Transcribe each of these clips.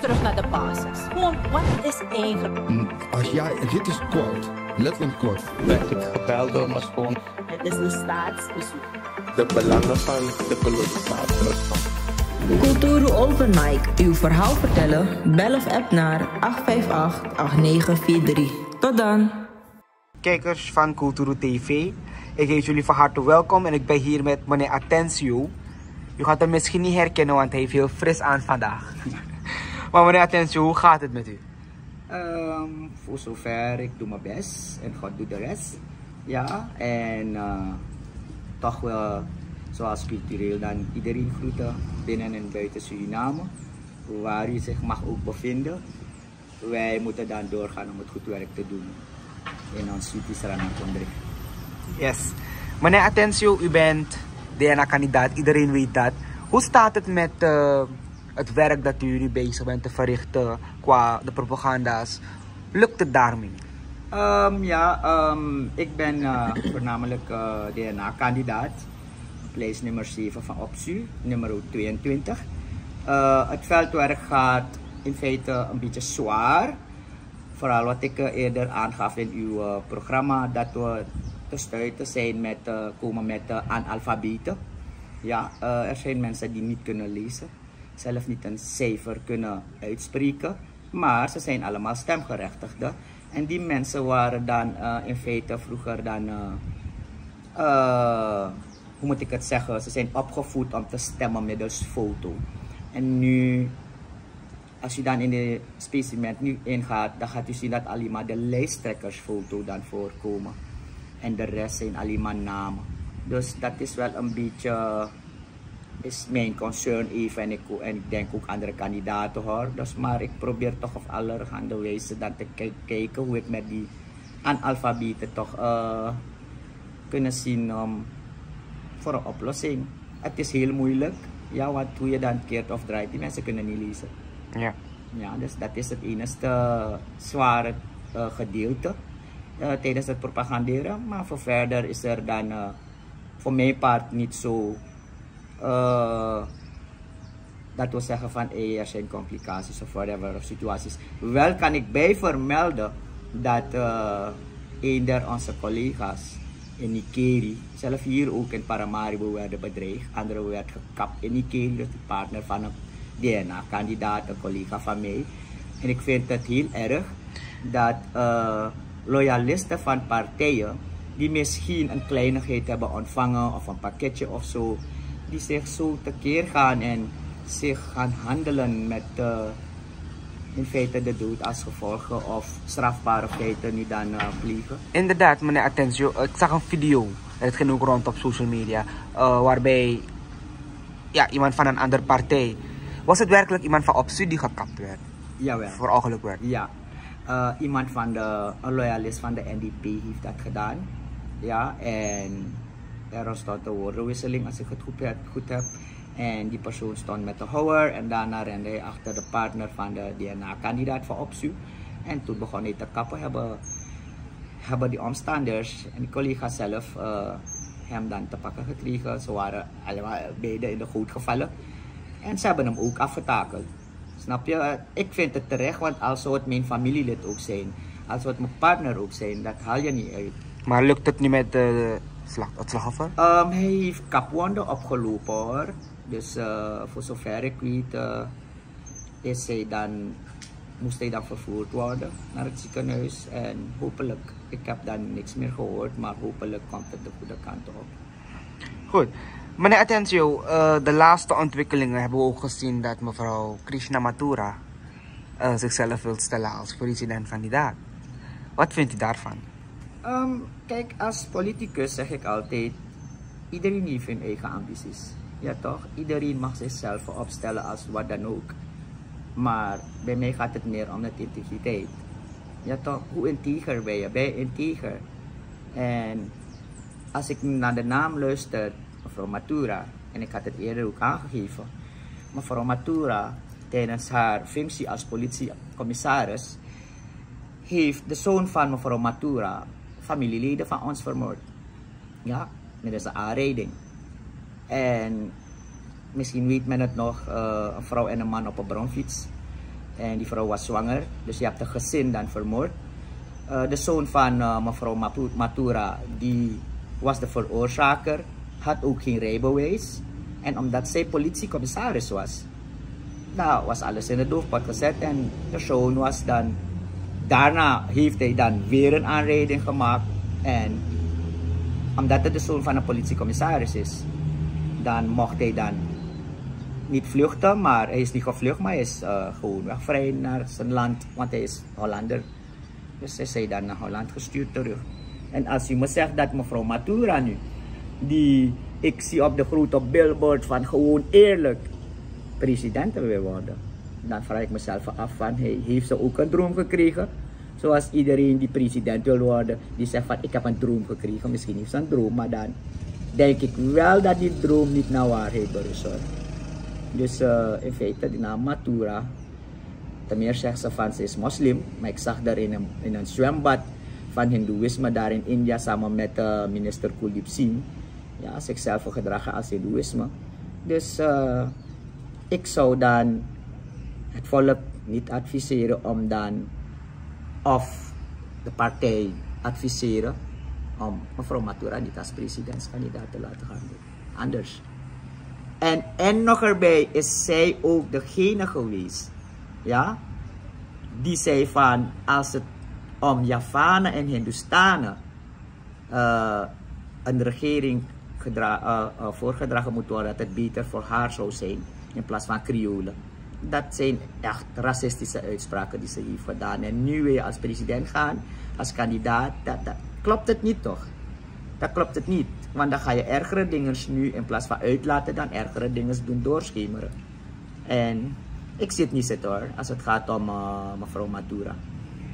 terug naar de basis. Gewoon, wat is eigenlijk? Als jij, dit is kort, letterlijk kort. Werd ik gebeld door mijn schoon. Het is een staatsbezoek. De belangen van de kolonisator. Kulturu Open Mic. Uw verhaal vertellen? Bel of app naar 858-8943. Tot dan. Kijkers van Kulturu TV, ik heet jullie van harte welkom en ik ben hier met meneer Atencio. U gaat hem misschien niet herkennen, want hij heeft heel fris aan vandaag. Maar meneer Atencio, hoe gaat het met u? Voor zover, ik doe mijn best en God doet de rest. Ja, en toch wel zoals cultureel dan iedereen groeten binnen en buiten Suriname. Waar u zich mag ook bevinden. Wij moeten dan doorgaan om het goed werk te doen in ons Sutisrana Kondre. Yes. Meneer Atencio, u bent DNA-kandidaat, iedereen weet dat. Hoe staat het met het werk dat u nu bezig bent te verrichten qua de propaganda's? Lukt het daarmee? Ik ben voornamelijk DNA-kandidaat. Lijst nummer 7 van OPSU, nummer 22. Het veldwerk gaat in feite een beetje zwaar. Vooral wat ik eerder aangaf in uw programma, dat we te stuiten zijn met komen met analfabeten. Ja, er zijn mensen die niet kunnen lezen, zelf niet een cijfer kunnen uitspreken, maar ze zijn allemaal stemgerechtigden. En die mensen waren dan in feite vroeger dan, hoe moet ik het zeggen, ze zijn opgevoed om te stemmen middels foto. En nu, als je dan in de specimen nu ingaat, dan gaat u zien dat alleen maar de lijsttrekkersfoto dan voorkomen. En de rest zijn alleen maar namen. Dus dat is wel een beetje, is mijn concern even. En ik denk ook andere kandidaten hoor. Dus, maar ik probeer toch op allerhande wijze dan te kijken hoe ik met die analfabeten toch kunnen zien voor een oplossing. Het is heel moeilijk. Ja, want hoe je dan keert of draait, die mensen kunnen niet lezen. Ja. Ja, dus dat is het enige zware gedeelte tijdens het propaganderen. Maar voor verder is er dan voor mijn part niet zo dat we zeggen van er zijn complicaties of whatever of situaties. Wel kan ik bij vermelden dat een der onze collega's in Nikeri, zelf hier ook in Paramaribo, werden bedreigd. Anderen werd gekapt in Nikeri, dus de partner van een DNA-kandidaat, een collega van mij. En ik vind het heel erg dat loyalisten van partijen die misschien een kleinigheid hebben ontvangen of een pakketje of zo, die zich zo tekeer gaan en zich gaan handelen met in feite de dood als gevolgen of strafbare feiten nu dan plegen. Inderdaad, meneer Atencio, ik zag een video, het ging ook rond op social media, waarbij iemand van een andere partij, was het werkelijk iemand van OPSU die gekapt werd? Jawel. Voor ongeluk werd? Ja. Iemand van een loyalist van de NDP heeft dat gedaan. Ja, en er ontstond een woordenwisseling als ik het goed heb. En die persoon stond met de houwer en daarna rende hij achter de partner van de DNA-kandidaat van OPSU. En toen begon hij te kappen, hebben die omstanders en die collega's zelf hem dan te pakken gekregen. Ze waren allemaal beide in de goot gevallen. En ze hebben hem ook afgetakeld. Snap je? Ik vind het terecht, want als zou het mijn familielid ook zijn, als zou het mijn partner ook zijn, dat haal je niet uit. Maar lukt het niet met het slachtoffer? Hij heeft kapwonden opgelopen hoor. Dus voor zover ik weet moest hij dan vervoerd worden naar het ziekenhuis. En hopelijk, ik heb dan niks meer gehoord, maar hopelijk komt het de goede kant op. Goed. Meneer Atencio, de laatste ontwikkelingen hebben we ook gezien dat mevrouw Krishna Mathura zichzelf wil stellen als president-kandidaat. Wat vindt u daarvan? Kijk, als politicus zeg ik altijd, iedereen heeft zijn eigen ambities. Ja toch? Iedereen mag zichzelf opstellen als wat dan ook. Maar bij mij gaat het meer om de integriteit. Ja toch? Hoe integer ben je? Ben je integer? En als ik naar de naam luister, mevrouw Mathura, en ik had het eerder ook aangegeven, mevrouw Mathura tijdens haar functie als politiecommissaris heeft de zoon van mevrouw Mathura familieleden van ons vermoord. Ja, met een aanrijding. En misschien weet men het nog, een vrouw en een man op een bromfiets. En die vrouw was zwanger, dus je hebt het gezin dan vermoord. De zoon van mevrouw Matura, die was de veroorzaker, had ook geen rijbewijs. En omdat zij politiecommissaris was, nou, was alles in de doofpot gezet. En de zoon was dan, daarna heeft hij dan weer een aanrijding gemaakt. En omdat het de zoon van een politiecommissaris is, dan mocht hij dan niet vluchten, maar hij is niet gevlucht, maar hij is gewoon wegvrij naar zijn land, want hij is Hollander. Dus hij is dan naar Holland gestuurd terug. En als u me zegt dat mevrouw Matura nu, die ik zie op de grote billboard van gewoon eerlijk president wil worden, dan vraag ik mezelf af van, hey, heeft ze ook een droom gekregen? Zoals iedereen die president wil worden, die zegt van, ik heb een droom gekregen. Misschien heeft ze een droom, maar dan denk ik wel dat die droom niet naar waarheid berust. Dus in feite, die naam Matura, ten meer zegt ze van, ze is moslim, maar ik zag daar in een zwembad van Hindoeïsme daar in India samen met minister Kuldeep Singh, ja, zichzelf gedragen als Hindoeïsme. Dus ik zou dan het volk niet adviseren om dan, of de partij adviseren om mevrouw Matura niet als presidentskandidaat te laten gaan doen. Anders. En nog erbij is zij ook degene geweest, ja, die zei van, als het om Javanen en Hindustanen een regering voorgedragen moet worden, dat het beter voor haar zou zijn in plaats van Kriolen. Dat zijn echt racistische uitspraken die ze heeft gedaan. En nu weer als president gaan, als kandidaat, dat klopt het niet toch? Dat klopt het niet. Want dan ga je ergere dingen nu, in plaats van uitlaten, dan ergere dingen doen doorschemeren. En ik zit niet zitten hoor, als het gaat om mevrouw Matura.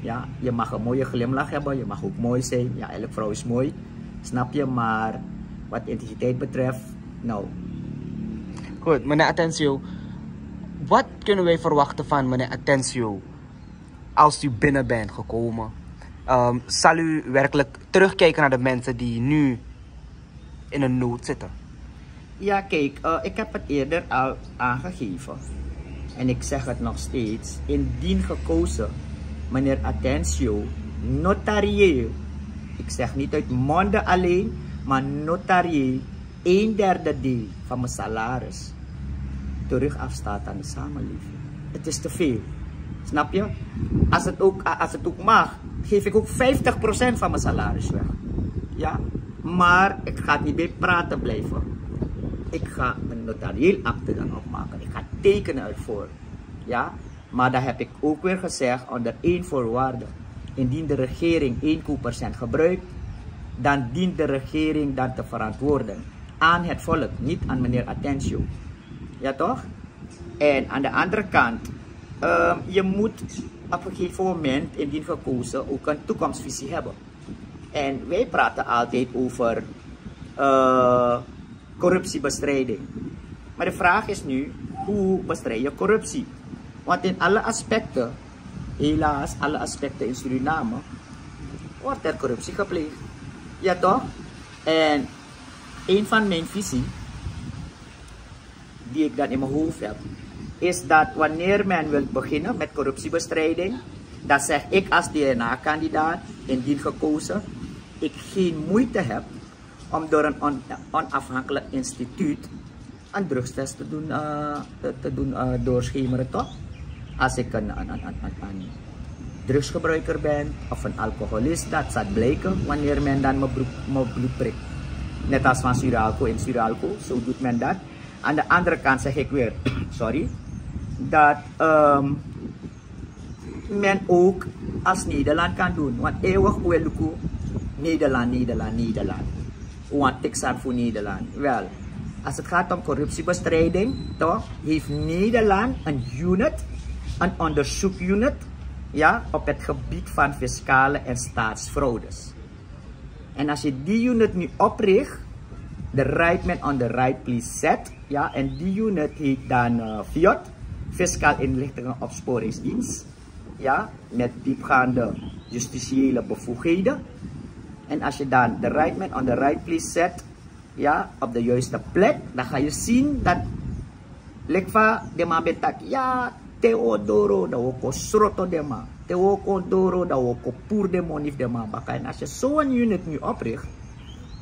Ja, je mag een mooie glimlach hebben, je mag ook mooi zijn. Ja, elke vrouw is mooi, snap je? Maar wat identiteit betreft, nou. Goed, meneer Atencio. Wat kunnen wij verwachten van meneer Atencio als u binnen bent gekomen? Zal u werkelijk terugkijken naar de mensen die nu in een nood zitten? Ja, kijk, ik heb het eerder al aangegeven. En ik zeg het nog steeds. Indien gekozen, meneer Atencio, notarieel, ik zeg niet uit monden alleen, maar notarieel, 1/3 deel van mijn salaris terug afstaat aan de samenleving. Het is te veel. Snap je? Als het ook mag, geef ik ook 50% van mijn salaris weg. Ja? Maar ik ga het niet bij praten blijven. Ik ga een notarieel akte dan opmaken. Ik ga tekenen ervoor. Ja? Maar dat heb ik ook weer gezegd onder één voorwaarde. Indien de regering 1% gebruikt, dan dient de regering dat te verantwoorden aan het volk, niet aan meneer Atencio. Ja toch? En aan de andere kant, je moet op een gegeven moment, indien gekozen, ook een toekomstvisie hebben. En wij praten altijd over corruptiebestrijding. Maar de vraag is nu, hoe bestrijd je corruptie? Want in alle aspecten, helaas alle aspecten in Suriname, wordt er corruptie gepleegd. Ja toch? En een van mijn visie, die ik dan in mijn hoofd heb, is dat wanneer men wil beginnen met corruptiebestrijding, dan zeg ik als DNA-kandidaat, indien gekozen, ik geen moeite heb om door een onafhankelijk instituut een drugstest te doen doorschemeren, toch? Als ik een drugsgebruiker ben of een alcoholist, dat zal blijken wanneer men dan mijn bloed prikt. Net als van Suralco in Suralco, zo doet men dat. Aan de andere kant zeg ik weer, sorry, dat men ook als Nederland kan doen. Want eeuwig oeluku, Nederland, Nederland, Nederland. Want ik sta voor Nederland. Wel, als het gaat om corruptiebestrijding, toch, heeft Nederland een unit, een onderzoekunit, ja, op het gebied van fiscale en staatsfraudes. En als je die unit nu opricht, de right man on the right place zet, ja, en die unit heet dan FIOD, Fiscaal Inlichtingen Opsporingsdienst, ja, met diepgaande justitiële bevoegdheden. En als je dan de right man on the right place zet, ja, op de juiste plek, dan ga je zien dat Lekva de Mabetak, ja, Teodoro da woko Sroto dema. Teodoro da woko Poer de Monif dema. En als je zo'n unit nu opricht,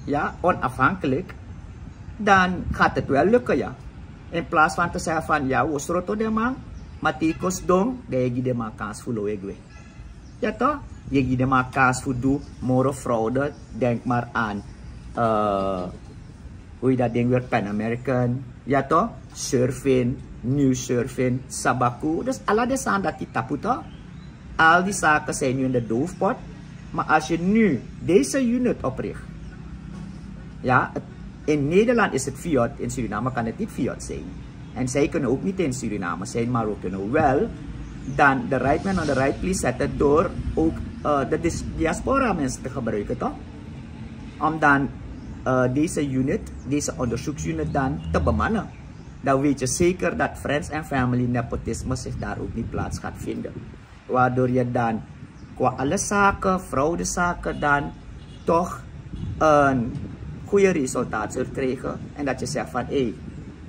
ja, onafhankelijk, dan gaat het wel lukken, ja. In plaats van te zeggen van, ja, wo Sroto dema, matikos dong, dan je de ma kans voor loegwe. Ja toch? Je de ma kans voor doe, moro fraude, denk maar aan, hoe je dat ding weer, Pan American, ja toch? Surfing, New Surfing, Sabaku, dus alle de zaken dat die tapu toch? Al die zaken zijn nu in de doofpot, maar als je nu deze unit opricht, ja, in Nederland is het fiat, in Suriname kan het niet fiat zijn. En zij kunnen ook niet in Suriname zijn, maar we kunnen wel dan de right man on the right place zetten door ook de diaspora mensen te gebruiken, toch? Om dan deze unit, deze onderzoeksunit dan te bemannen. Dan weet je zeker dat friends and family nepotisme zich daar ook niet plaats gaat vinden. Waardoor je dan qua alle zaken, fraudezaken dan toch een goede resultaat zult krijgen. En dat je zegt van, hé,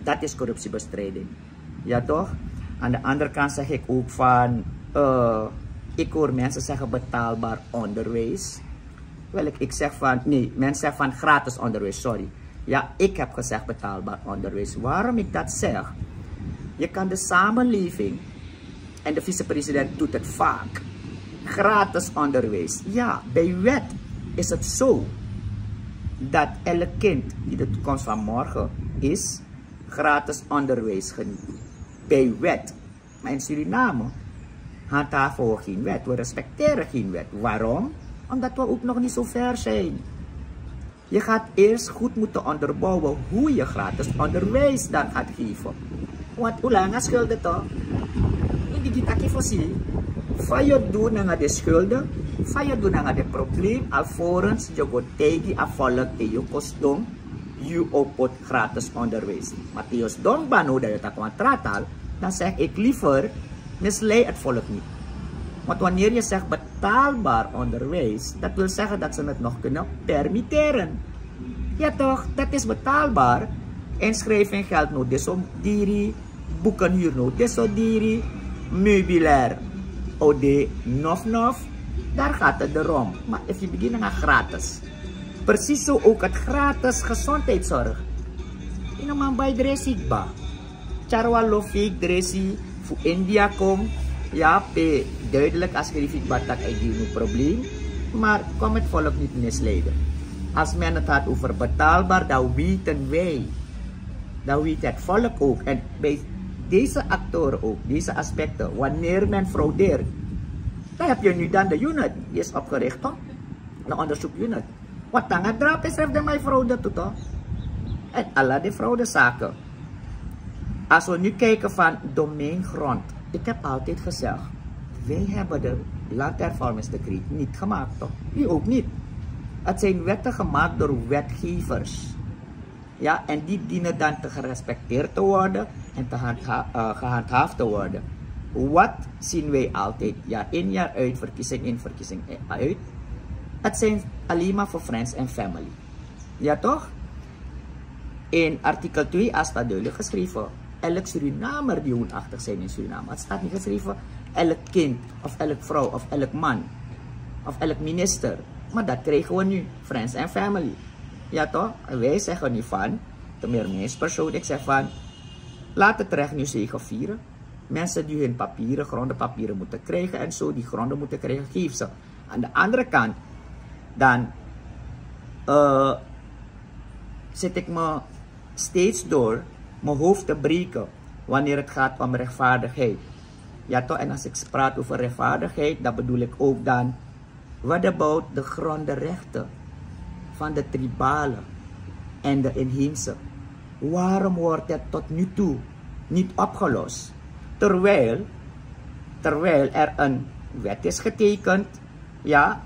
dat is corruptiebestrijding. Ja toch? Aan de andere kant zeg ik ook van, ik hoor mensen zeggen betaalbaar onderwijs. Wel, ik zeg van, nee, mensen zeggen van gratis onderwijs, sorry. Ja, ik heb gezegd betaalbaar onderwijs. Waarom ik dat zeg? Je kan de samenleving, en de vicepresident doet het vaak, gratis onderwijs. Ja, bij wet is het zo dat elk kind die de toekomst van morgen is, gratis onderwijs geniet. Bij wet. Maar in Suriname handhaven we geen wet. We respecteren geen wet. Waarom? Omdat we ook nog niet zo ver zijn. Je gaat eerst goed moeten onderbouwen hoe je gratis onderwijs dan gaat geven. Want hoe lang schulden toch? Hindi kita kifosi. Van je doen naar de schulden, van je doen naar de probleem, alvorens je gaat tegen afvallen en je kostdom, je opot gratis onderwijs. Matthias Don Bano dat je dat contract, dan zeg ik liever, misleid het volk niet. Want wanneer je zegt betaalbaar onderwijs, dat wil zeggen dat ze het nog kunnen permitteren. Ja toch, dat is betaalbaar. Inschrijving geldt nog deso diri, boekenhuur nog deso diri, meubilair, ode nof, daar gaat het erom. Maar als je begint aan gratis. Precies zo ook het gratis gezondheidszorg. In een man bij dressing ba. Charwa lofik dressing voor India kom. Ja, pe duidelijk als je die dat ik die een probleem. Maar kom het volk niet misleiden. Als men het had over betaalbaar, dan weten wij. Dan weet het volk ook. En bij deze actoren ook, deze aspecten, wanneer men fraudeert, dan heb je nu dan de unit. Die is opgericht, toch? De onderzoekunit. Wat dan het drap is, heeft de mij fraude toe, toch? En alle die fraudezaken. Als we nu kijken van domeingrond. Ik heb altijd gezegd, wij hebben de landhervormingsdecreet niet gemaakt, toch? U ook niet. Het zijn wetten gemaakt door wetgevers. Ja, en die dienen dan te gerespecteerd te worden en te gehandhaafd te worden. Wat zien wij altijd? Jaar in, jaar uit, verkiezing in, verkiezing uit. Het zijn alleen maar voor friends en family. Ja toch? In artikel 2a staat duidelijk geschreven, elk Surinamer die woonachtig zijn in Suriname. Het staat niet geschreven, elk kind, of elk vrouw, of elk man, of elk minister. Maar dat krijgen we nu, friends en family. Ja toch? En wij zeggen nu van, de meermenspersoon, ik zeg van, laat het recht nu zegevieren. Mensen die hun papieren, grondenpapieren moeten krijgen en zo die gronden moeten krijgen, geef ze. Aan de andere kant, dan zit ik me steeds door mijn hoofd te breken wanneer het gaat om rechtvaardigheid. Ja toch, en als ik praat over rechtvaardigheid, dan bedoel ik ook dan, what about de grondenrechten van de tribale en de inheemse? Waarom wordt het tot nu toe niet opgelost? Terwijl er een wet is getekend, ja,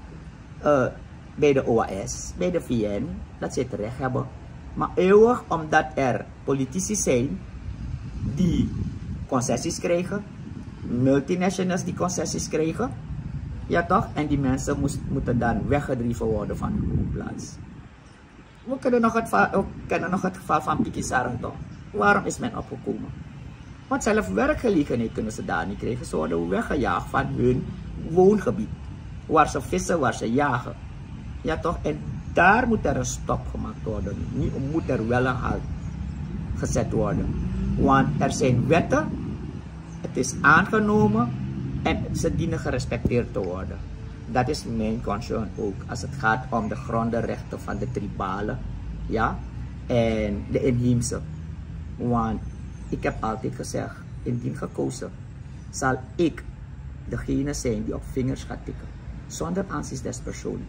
bij de OAS, bij de VN, dat ze het recht hebben. Maar eeuwig omdat er politici zijn die concessies krijgen, multinationals die concessies krijgen, ja toch? En die mensen moeten dan weggedreven worden van hun woonplaats. We kennen nog het geval van Piki Sarang toch? Waarom is men opgekomen? Want zelf werkgelegenheid kunnen ze daar niet krijgen. Ze worden weggejaagd van hun woongebied. Waar ze vissen, waar ze jagen. Ja toch? En daar moet er een stop gemaakt worden. Nu moet er wel een halt gezet worden. Want er zijn wetten. Het is aangenomen. En ze dienen gerespecteerd te worden. Dat is mijn concern ook. Als het gaat om de grondrechten van de tribalen. Ja. En de inheemse. Want ik heb altijd gezegd, indien gekozen, zal ik degene zijn die op vingers gaat tikken. Zonder aanzien des persoon.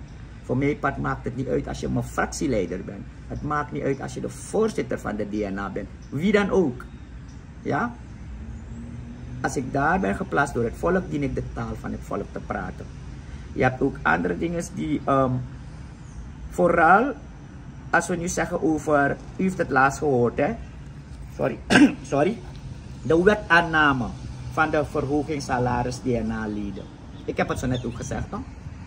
Voor mij part maakt het niet uit als je mijn fractieleider bent. Het maakt niet uit als je de voorzitter van de DNA bent. Wie dan ook. Ja? Als ik daar ben geplaatst door het volk, dien ik de taal van het volk te praten. Je hebt ook andere dingen die, vooral als we nu zeggen over, u heeft het laatst gehoord hè. Sorry. De wetaanname van de verhoging salaris DNA-leden. Ik heb het zo net ook gezegd, toch?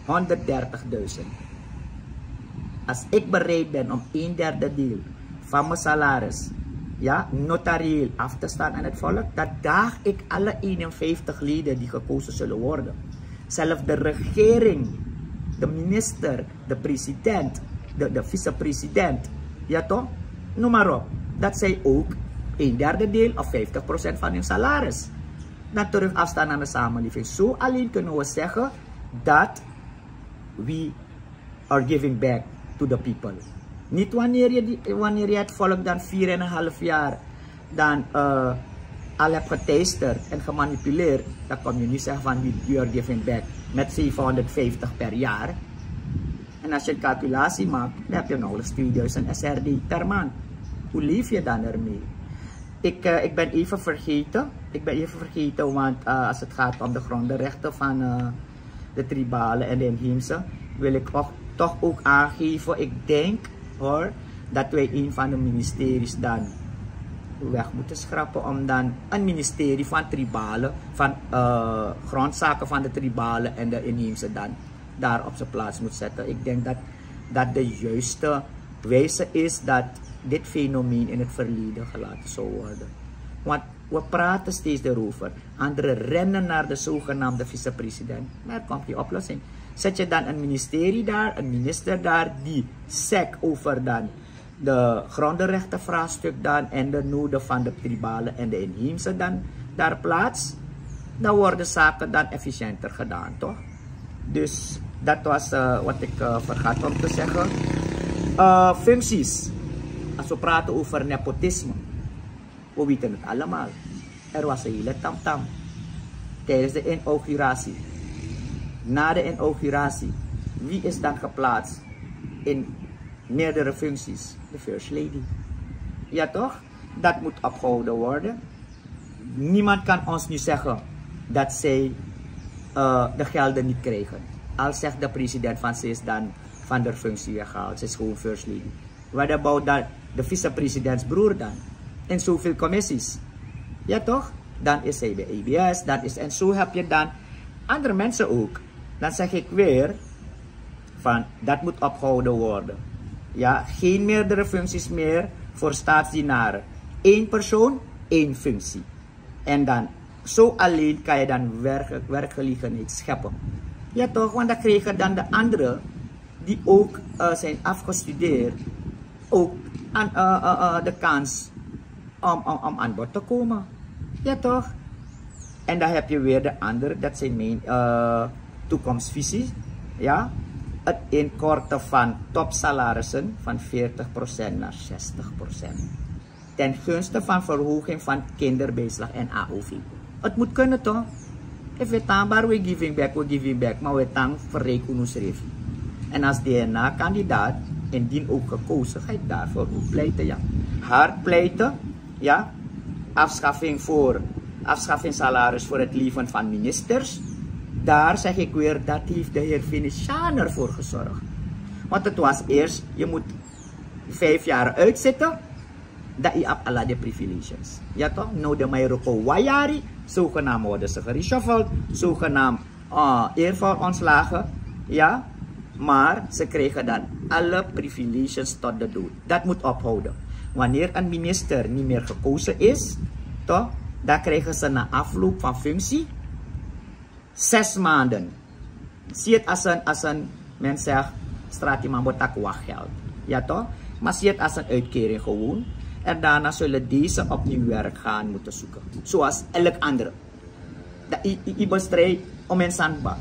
130.000. Als ik bereid ben om 1/3 deel van mijn salaris, ja, notarieel af te staan aan het volk, dan daag ik alle 51 leden die gekozen zullen worden. Zelfs de regering, de minister, de president, de vicepresident, ja toch? Noem maar op. Dat zij ook 1/3 deel of 50% van hun salaris dan terug afstaan aan de samenleving. Zo alleen kunnen we zeggen dat we are giving back to the people. Niet wanneer je het volk dan 4,5 jaar dan al hebt geteisterd en gemanipuleerd, dan kom je niet zeggen van we are giving back met 750 per jaar. En als je een calculatie maakt, dan heb je nauwelijks 2000 SRD per maand. Hoe leef je dan ermee? Ik ben even vergeten, want als het gaat om de grondrechten van de tribalen en de inheemse, wil ik toch ook aangeven, ik denk hoor, dat wij een van de ministeries dan weg moeten schrappen om dan een ministerie van tribalen, van grondzaken van de tribalen en de inheemse dan daar op zijn plaats moet zetten. Ik denk dat de juiste wijze is dat dit fenomeen in het verleden gelaten zou worden. Want we praten steeds erover. Anderen rennen naar de zogenaamde vicepresident. Maar er komt die oplossing. Zet je dan een ministerie daar, een minister daar, die zegt over dan de grondrechtenvraagstuk dan en de noden van de tribalen en de inheemse dan daar plaats, dan worden zaken dan efficiënter gedaan, toch? Dus dat was wat ik vergat om te zeggen. Functies. Als we praten over nepotisme, we weten het allemaal. Er was een hele tamtam tijdens de inauguratie. Na de inauguratie, wie is dan geplaatst in meerdere functies? De First Lady. Ja toch? Dat moet opgehouden worden. Niemand kan ons nu zeggen dat zij de gelden niet krijgen. Al zegt de president van ze is dan van de functie weggehaald. Ze is gewoon First Lady. What about dat de vicepresidentsbroer dan? In zoveel commissies. Ja toch? Dan is hij bij ABS. En zo heb je dan andere mensen ook. Dan zeg ik weer van dat moet opgehouden worden. Ja, geen meerdere functies meer voor staatsdienaren. 1 persoon, 1 functie. En dan zo alleen kan je dan werkgelegenheid scheppen. Ja toch? Want dan krijgen dan de anderen die ook zijn afgestudeerd ook de kans om aan bod te komen. Ja toch? En dan heb je weer de andere, dat zijn mijn toekomstvisie. Ja? Het inkorten van topsalarissen van 40% naar 60%. Ten gunste van verhoging van kinderbijslag en AOV. Het moet kunnen toch? If we taambaar we giving back, maar we tang verreken ons reef. En als DNA-kandidaat, indien ook gekozen, ga ik daarvoor ook pleiten, ja. Hard pleiten, ja. Afschaffing salaris voor het leven van ministers. Daar zeg ik weer, dat heeft de heer Venetianer voor gezorgd. Want het was eerst, je moet 5 jaar uitzitten, dat je hebt alle de privileges. Ja toch? Nou de Mayroko Wayari, zogenaamd worden ze gereshuffeld, zogenaamd eervol ontslagen. Ja, maar ze kregen dan alle privileges tot de dood. Dat moet ophouden. Wanneer een minister niet meer gekozen is, toch? dan krijgen ze na afloop van functie 6 maanden. Zie het als een men zegt, straat iemand wordt ook wachtgeld. Ja toch? Maar zie het als een uitkering gewoon. En daarna zullen deze opnieuw werk gaan moeten zoeken. Zoals elk andere. Dat bestrijd om een zandbak.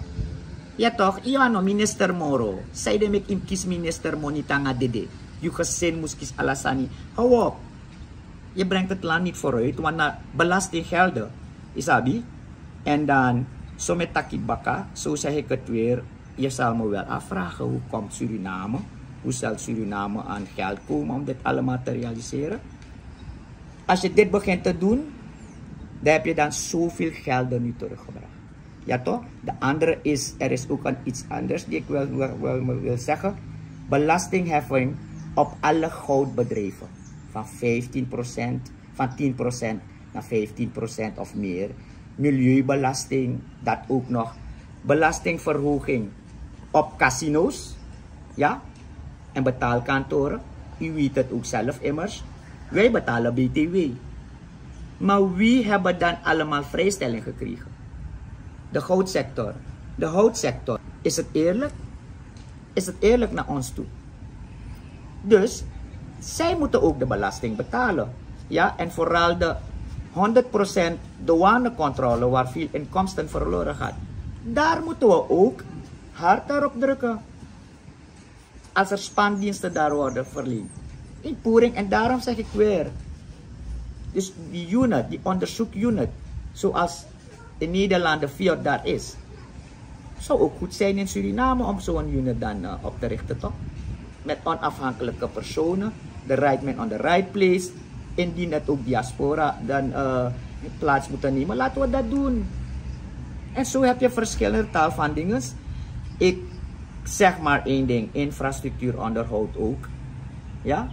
Ja toch? Iwan minister Moro. Zij de mek kies minister Monitanga Dede. Je gezin moest kies Alassani. Hou op. Je brengt het land niet vooruit. Want na belastinggelden. Isabi. En dan, zo met takibaka. Zo zeg ik het weer. Je zal me wel afvragen. Hoe komt Suriname? Hoe zal Suriname aan geld komen om dit allemaal te realiseren? Als je dit begint te doen, dan heb je dan zoveel geld er nu teruggebracht. Ja toch? De andere is, er is ook iets anders die ik wil zeggen. Belastingheffing op alle goudbedrijven. Van 15%, van 10% naar 15% of meer. Milieubelasting, dat ook nog. Belastingverhoging op casino's. Ja? En betaalkantoren. U weet het ook zelf immers. Wij betalen BTW. Maar wie hebben dan allemaal vrijstelling gekregen? De goudsector. De houtsector. Is het eerlijk? Is het eerlijk naar ons toe? Dus, zij moeten ook de belasting betalen. Ja, en vooral de 100% douanecontrole waar veel inkomsten verloren gaat. Daar moeten we ook hard op drukken. Als er spandiensten daar worden verleend. Invoering, en daarom zeg ik weer. Dus die unit, die onderzoekunit, zoals in Nederland de FIOD daar is, zou ook goed zijn in Suriname om zo'n unit dan op te richten, toch? Met onafhankelijke personen, the right man on the right place. Indien het ook diaspora dan plaats moeten nemen, laten we dat doen. En zo heb je verschillende taal van dingen. Ik zeg maar één ding, infrastructuuronderhoud ook. Ja?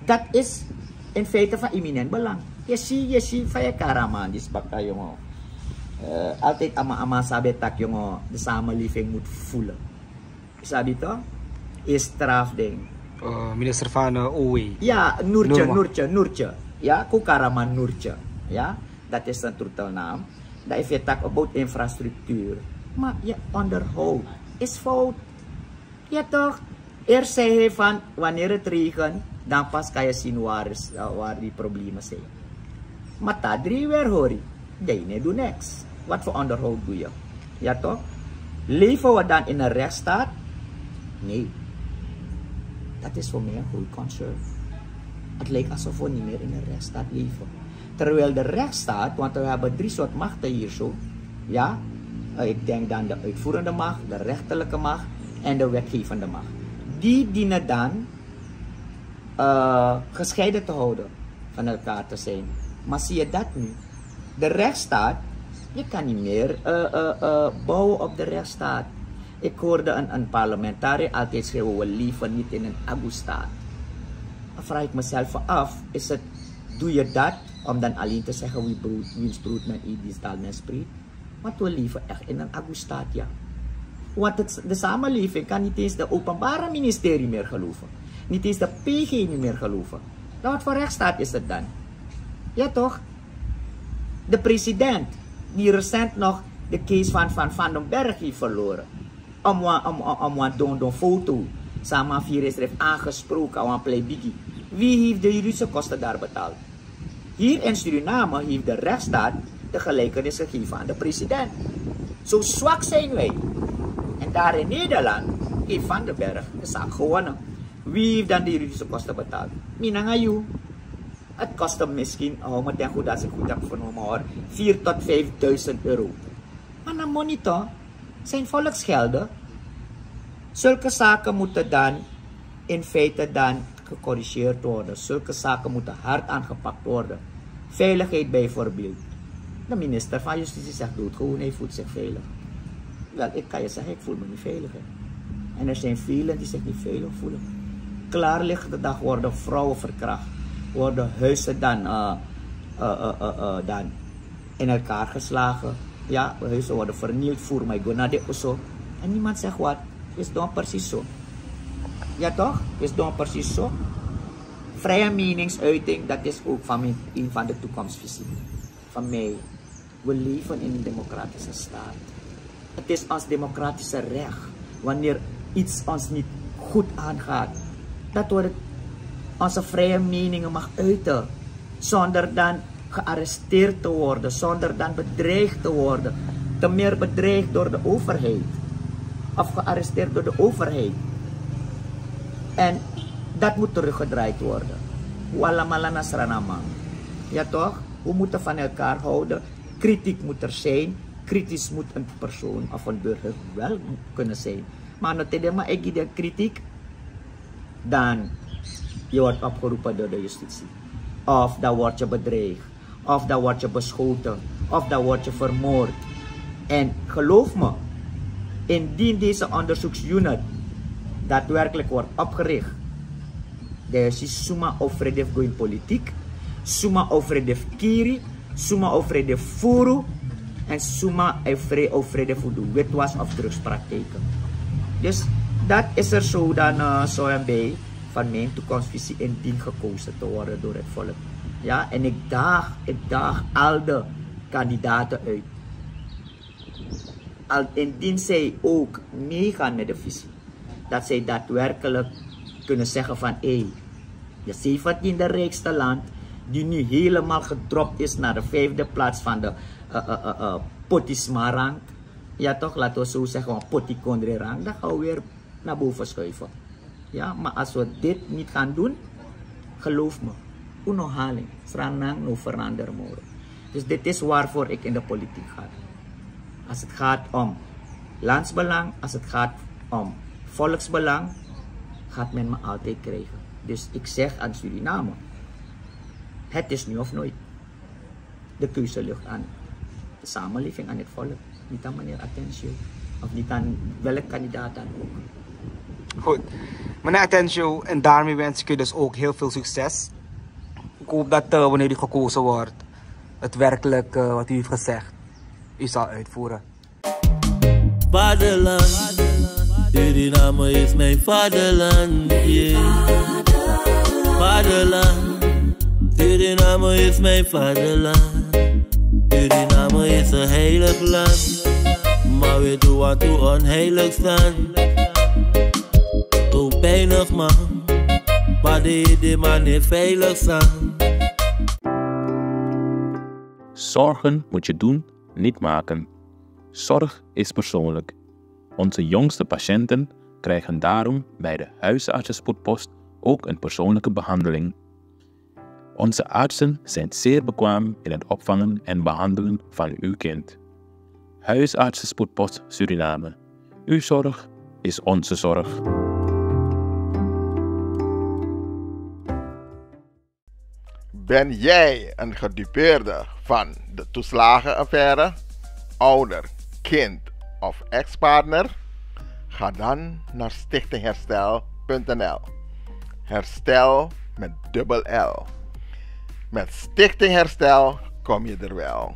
Dat is in feite van eminent belang. Je ziet van je karaman, die spakka jongen. Altijd ama sabetak jongen, de samenleving moet voelen. Sabi toch? Is strafding. Minister van OE. Ja, Noertje. Ja, Kukaraman Noertje. Ja, dat is een toetelnaam. Dat is je tak about infrastructuur. Maar je onderhoud is fout. Ja toch? Eerst zei hij van, wanneer het regent, dan pas kan je zien waar die problemen zijn. Maar dat 3 weer hoor je. Die doet niks. Wat voor onderhoud doe je? Ja toch? Leven we dan in een rechtsstaat? Nee. Dat is voor mij een goed concern. Het lijkt alsof we niet meer in een rechtsstaat leven. Terwijl de rechtsstaat, want we hebben 3 soorten machten hier zo. Ja? Ik denk dan de uitvoerende macht, de rechterlijke macht en de wetgevende macht. Die dienen dan gescheiden te houden van elkaar te zijn. Maar zie je dat nu? De rechtsstaat, je kan niet meer bouwen op de rechtsstaat. Ik hoorde een parlementariër altijd schreeuwen, we leven niet in een abu-staat. Dan vraag ik mezelf af, doe je dat om dan alleen te zeggen, wiens brood men eet, die staat men spreekt? Want we leven echt in een abu-staat, ja. Want de samenleving kan niet eens de openbare ministerie meer geloven. Niet eens de PG niet meer geloven. Nou, wat voor rechtsstaat is het dan? Ja toch? De president, die recent nog de case van den Berg heeft verloren. Om een foto samen 4 heeft aangesproken aan pleibigi. Wie heeft de juridische kosten daar betaald? Hier in Suriname heeft de rechtsstaat de gelijkenis gegeven aan de president. Zo zwak zijn wij. En daar in Nederland heeft Van den Berg de zaak gewonnen. Wie heeft dan de juridische kosten betaald? Minangayu. Het kostte misschien, meteen goed als ik goed heb vernomen hoor, 4.000 tot 5.000 euro. Maar na monitor zijn volksgelden. Zulke zaken moeten dan in feite dan gecorrigeerd worden. Zulke zaken moeten hard aangepakt worden. Veiligheid bijvoorbeeld. De minister van Justitie zegt doodgewoon, hij voelt zich veilig. Wel, ik kan je zeggen, ik voel me niet veilig. Hè. En er zijn velen die zich niet veilig voelen. Klaarlichte dag worden vrouwen verkracht. Worden huizen dan in elkaar geslagen. Ja, huizen worden vernield voor mij gonade of zo. En niemand zegt wat. Is dan precies zo. Ja toch? Is dan precies zo. Vrije meningsuiting, dat is ook van een van de toekomstvisie van mij, we leven in een democratische staat. Het is ons democratische recht, wanneer iets ons niet goed aangaat, dat we onze vrije meningen mag uiten, zonder dan gearresteerd te worden, zonder dan bedreigd te worden, te meer bedreigd door de overheid, of gearresteerd door de overheid. En dat moet teruggedraaid worden. Wallamala nasranamang. Ja toch? We moeten van elkaar houden. Kritiek moet er zijn. Kritisch moet een persoon of een burger wel kunnen zijn. Maar als je maar de kritiek, dan je wordt opgeroepen door de justitie. Of dan word je bedreigd. Of dan word je beschoten. Of dan word je vermoord. En geloof me, indien deze onderzoeksunit daadwerkelijk wordt opgericht, er is suma ofredef going politiek, suma ofredef kiri, suma ofredef furu, en suma ofredef voor de witwas of drugspraktijken. Dus dat is er zo dan zo en bij van mijn toekomstvisie indien gekozen te worden door het volk. Ja, en ik daag al de kandidaten uit. Indien zij ook meegaan met de visie, dat zij daadwerkelijk kunnen zeggen van je 17e rijkste land, die nu helemaal gedropt is naar de 5e plaats van de Potismarang. Ja toch, laten we zo zeggen, Potikondre-rang, dan gaan we weer naar boven schuiven. Ja, maar als we dit niet gaan doen, geloof me, unohaling, sranang no verander moren. Dus dit is waarvoor ik in de politiek ga. Als het gaat om landsbelang, als het gaat om volksbelang, gaat men me altijd krijgen. Dus ik zeg aan Suriname, het is nu of nooit. De keuze ligt aan de samenleving, aan het volk. Niet aan meneer Atencio. Of niet aan welke kandidaat dan ook. Goed. Meneer Atencio, en daarmee wens ik u dus ook heel veel succes. Ik hoop dat wanneer u gekozen wordt, het werkelijk wat u heeft gezegd, u zal uitvoeren. Vaderland, Suriname is mijn vaderland, yeah. Vaderland, Suriname is mijn vaderland. Suriname is een heilig land, maar we doen wat we onheilig staan. Zo pijnig man, maar de man is veilig staan. Zorgen moet je doen, niet maken. Zorg is persoonlijk. Onze jongste patiënten krijgen daarom bij de huisartsenspoedpost ook een persoonlijke behandeling. Onze artsen zijn zeer bekwaam in het opvangen en behandelen van uw kind. Huisartsenspoedpost Suriname. Uw zorg is onze zorg. Ben jij een gedupeerde van de toeslagenaffaire, ouder, kind of ex-partner? Ga dan naar stichtingherstel.nl. Herstel met dubbel L. Met Stichting Herstel kom je er wel.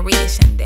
recreation.